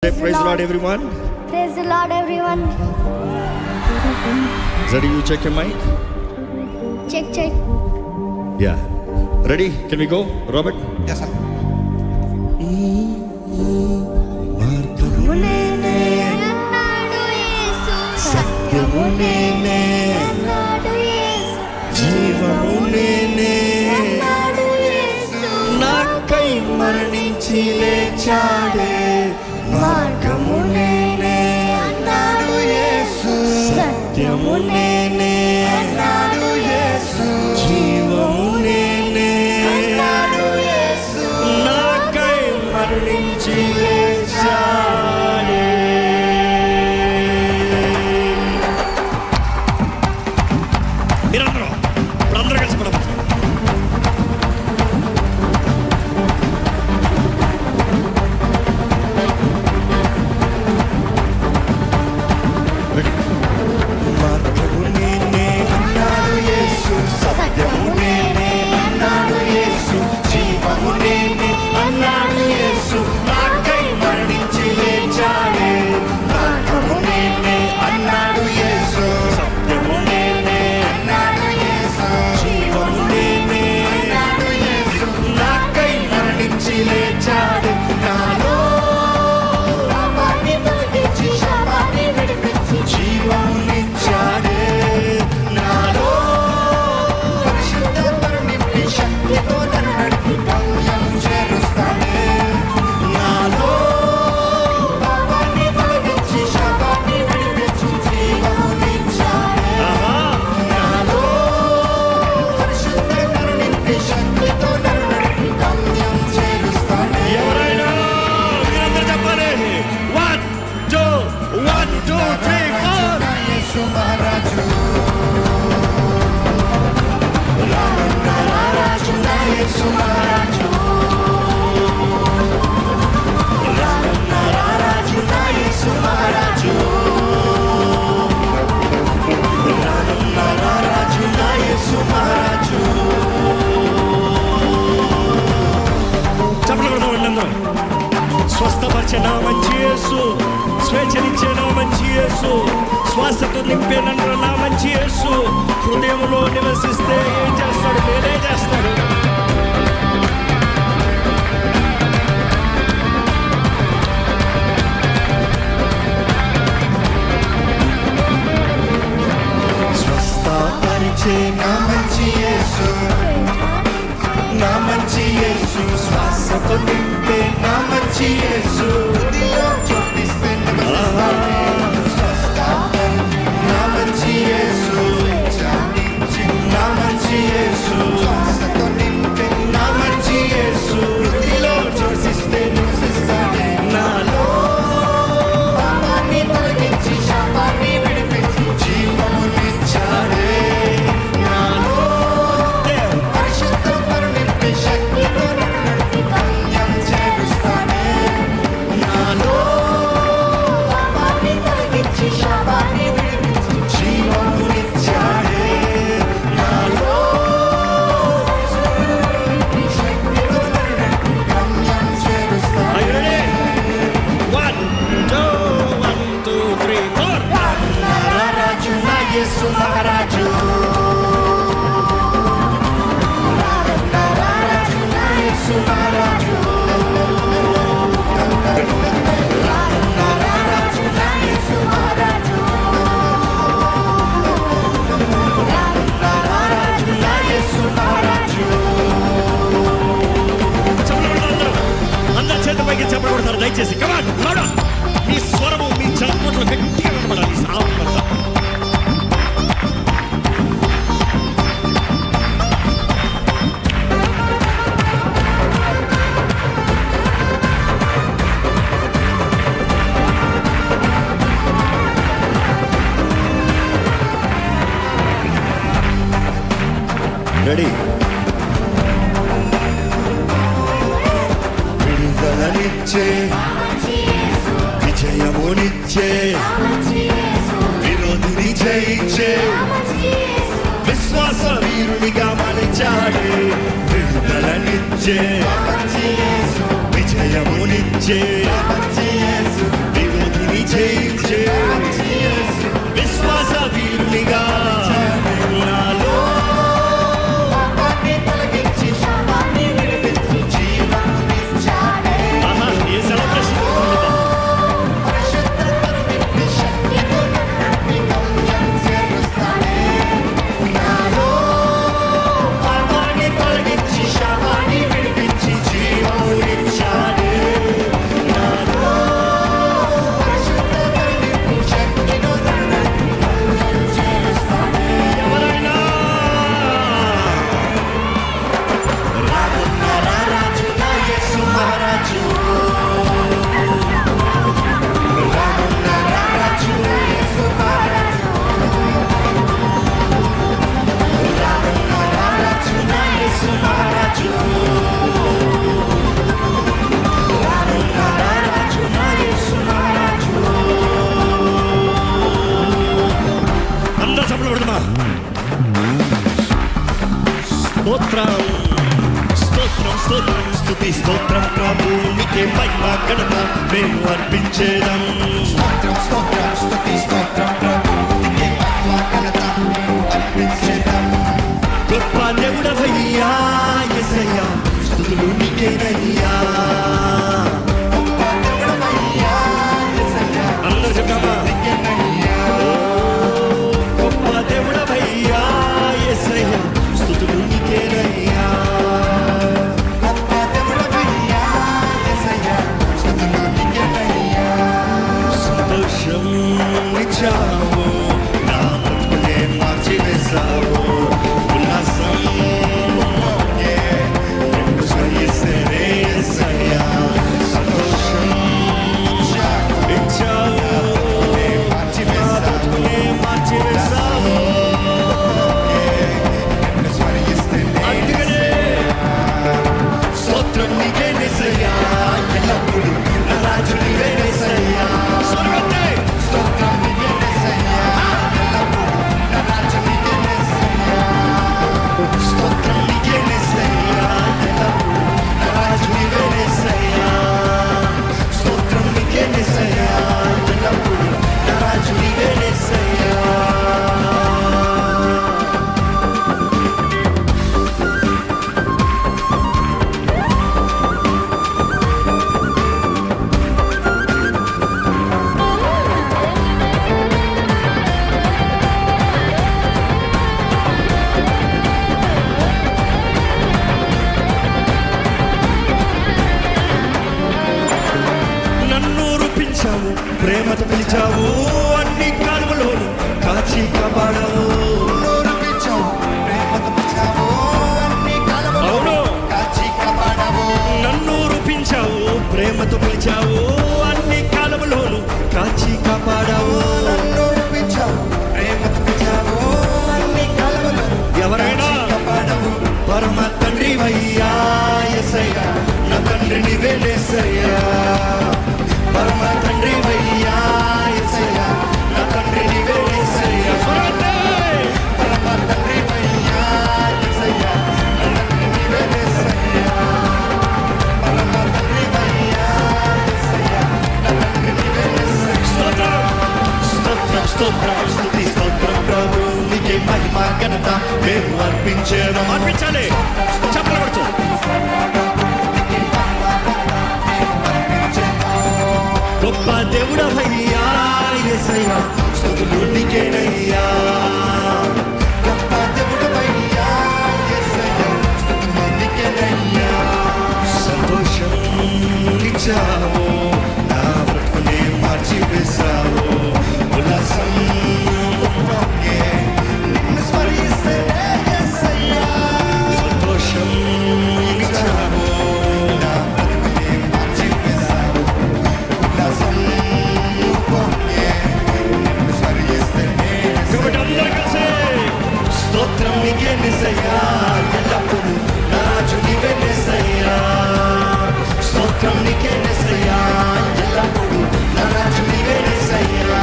Praise the Lord, everyone. Praise the Lord, everyone. Ready? You check your mic. Check. Yeah. Ready? Can we go, Robert? Yes, sir. నాకై మరణించి లేచాడే మార్గము నేనే అన్నాడు యేసు, సత్యము నేనే అన్నాడు యేసు, జీవము నేనే అన్నాడు యేసు, నాకై మరణించి లేచాడే. మీరందరూ ఇప్పుడు అందరూ కలిసి పడవచ్చు. స్వస్థపరిచే నా మంచి యేసు, స్వేచ్ఛనిచ్చే నా మంచి యేసు, శ్వాసతో నింపే నన్ను నా మంచి యేసు హృదయంలో నివసిస్తే ఏం చేస్తాడు? నేనే చేస్తాడు. స్వస్థపరిచే నా మంచి యేసు, నా మంచి యేసు, శ్వాసతో నింపే నా మంచి యేసు, చోటిస్తే నా మంచి యేసు, నా మంచి యేసు, శ్వాసతో నింపే నా మంచి యేసు, చోటిస్తే నాలో పాపాన్ని తొలగించి శాపాన్ని విడిపించి జీవమునిచ్చాడే. చెప్పకూడతారు దయచేసి. కమాన్ లౌడ్ అప్. మీ స్వరము మీ చప్పట్లు గట్టిగా వినబడాలి. సామర్థ్యం రెడీ. విడుదలనిచ్చే విజయమునిచ్చే విరోధిని జయించే విశ్వాస వీరునిగా మలిచాడే. విడుదలనిచ్చే విజయమునిచ్చే స్తోత్రం స్తోత్రం స్తోత్రం స్తుతి స్తోత్రం ప్రభు నీకే మహిమ ఘనత మేము అర్పించేదం. స్తోత్రం స్తోత్రం స్తుతి స్తోత్రం ప్రభు నీకే మహిమ ఘనత అర్పించేదం. గొప్ప దేవుడవయ్యా యేసయ్యా స్తుతులు నీకేనయ్యా. గొప్ప దేవుడవయ్యా యేసయ్యా అందరూ చెప్తామా? నీకేనయ్యా. గొప్ప దేవుడవయ్యా యేసయ్యా స్తుతులు నీకేనయ్యా. గొప్ప దేవుడవయ్యా యేసయ్యా స్తుతులు నీకేనయ్యా. సంతోషం ఇచ్చావు నా బ్రతుకునే మార్చివేశావు. ఉల్లాసం నిన్ను స్మరిస్తేనే యేసయ్యా. సంతోషం ఇచ్చావు నా బ్రతుకునే మార్చివేశావు. నిన్ను స్మరిస్తేనే అందుకనే స్తోత్రం నీకే యేసయ్యా. ఎల్లప్పుడూ నా రాజు నీవే యేసయ్యా. స్వర్గతే స్తోత్రం నీకే యేసయ్యా. ఎల్లప్పుడూ నా రాజు నీకే యేసయ్యా. స్తోత్రం నీకే యేసయ్యా. ఎల్లప్పుడూ నా రాజు నీవే యేసయ్యా. స్తోత్రం నీకే యేసయ్యా. ఎల్లప్పుడూ నా రాజు నీవే యేసయ్యా. నన్ను రూపించావు ప్రేమతో పిలిచావు. అన్ని కాలువలోను కాచి కాపాడావు. నోరు పిచ్చావు ప్రేమతో పిలిచావు. అన్ని కాలములో అవును. కాచి కాపాడావు. నన్ను రూపించావు ప్రేమతో పిలిచావు. అన్ని కాలములోను కాచి కాపాడావు. నోరు పిచ్చావు ప్రేమతో పిలిచావు. అన్ని కాలములో ఎవరైనా కాచి కాపాడావు. పరమ తండ్రి వయ్యా యేసయ్యా. నా తండ్రి నీవే యేసయ్యా. పరమ తండ్రి వయ్యా యేసయ్యా. నా తండ్రి నీవే యేసయ్యా. స్వర్గతే పరమ తండ్రి వయ్యా యేసయ్యా. నా తండ్రి నీవే యేసయ్యా. పరమ తండ్రి వయ్యా యేసయ్యా. నా తండ్రి నీవే యేసయ్యా. స్తోత్రం స్తోత్రం స్తోత్రం స్తుతి స్తోత్రం ప్రభు నీకే మహిమ ఘనత మేము అర్పించేదం. అర్పించాలి చెప్పలు కొడుతూ. గొప్ప దేవుడవయ్యా యేసయ్యా స్తుతులు నీకేనయ్యా. గొప్ప దేవుడవయ్యా యేసయ్యా స్తుతులు నీకేనయ్యా. సంతోషం ఇచ్చావు నా బ్రతుకునే మార్చివేశావు. ఉల్లాసం నిన్ను స్మరిస్తేనే యేసయ్యా. సంతోషం ఇచ్చావు. నా బ్రతుకునే మార్చివేశావు. ఉల్లాసం పొంగే. నిన్ను స్మరిస్తేనే కాబట్టి అందరూ కలిసి స్తోత్రం నీకే యేసయ్యా. ఎల్లప్పుడూ నా రాజు నీవే యేసయ్యా. స్తోత్రం నీకే యేసయ్యా. ఎల్లప్పుడూ నా రాజు నీవే యేసయ్యా.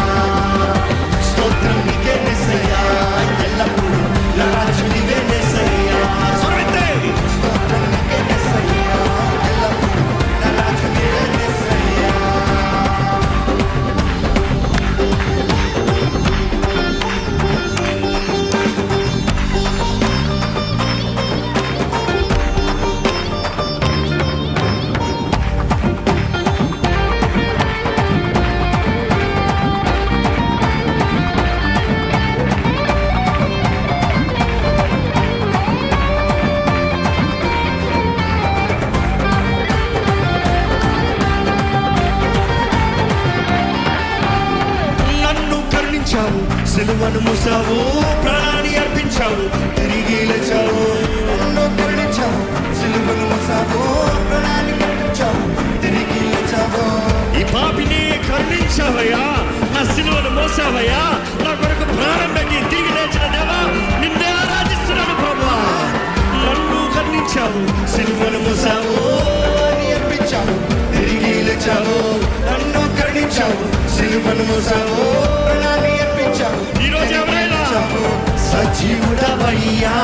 స్తోత్రం నీకే యేసయ్యా. ఎల్లప్పుడూ నా రాజు నీవే యేసయ్యా. స్వర్గతే స్తోత్రం నీకే యేసయ్యా. ఎల్లప్పుడూ నా రాజు నీవే యేసయ్యా. నన్ను కరుణించావు సిలువను మూసావు. ప్రాణాన్ని అర్పించావు తిరిగి లేచావు. నన్ను కరుణించావు. సిలువను మోసావు. ప్రాణాన్ని కట్టించావు. తిరిగి లేచావు. ఈ పాపిని కరుణించావయ్యా. నా సిలువను మోసావయ్యా. నా కొరకు ప్రాణం పెట్టి తిరిగి లేచిన దేవా నిన్నే ఆరాధిస్తున్నాను ప్రభువా. నన్ను కరుణించావు సిలువను మోసావు. ప్రాణాన్ని అర్పించావు. తిరిగి లేచావు. నన్ను కరుణించావు. సిలువను మోసావు. ప్రాణాన్ని అర్పించావు. ఈరోజు ఎవరైనా తిరిగి లేచావు. సజీవుడవయ్యా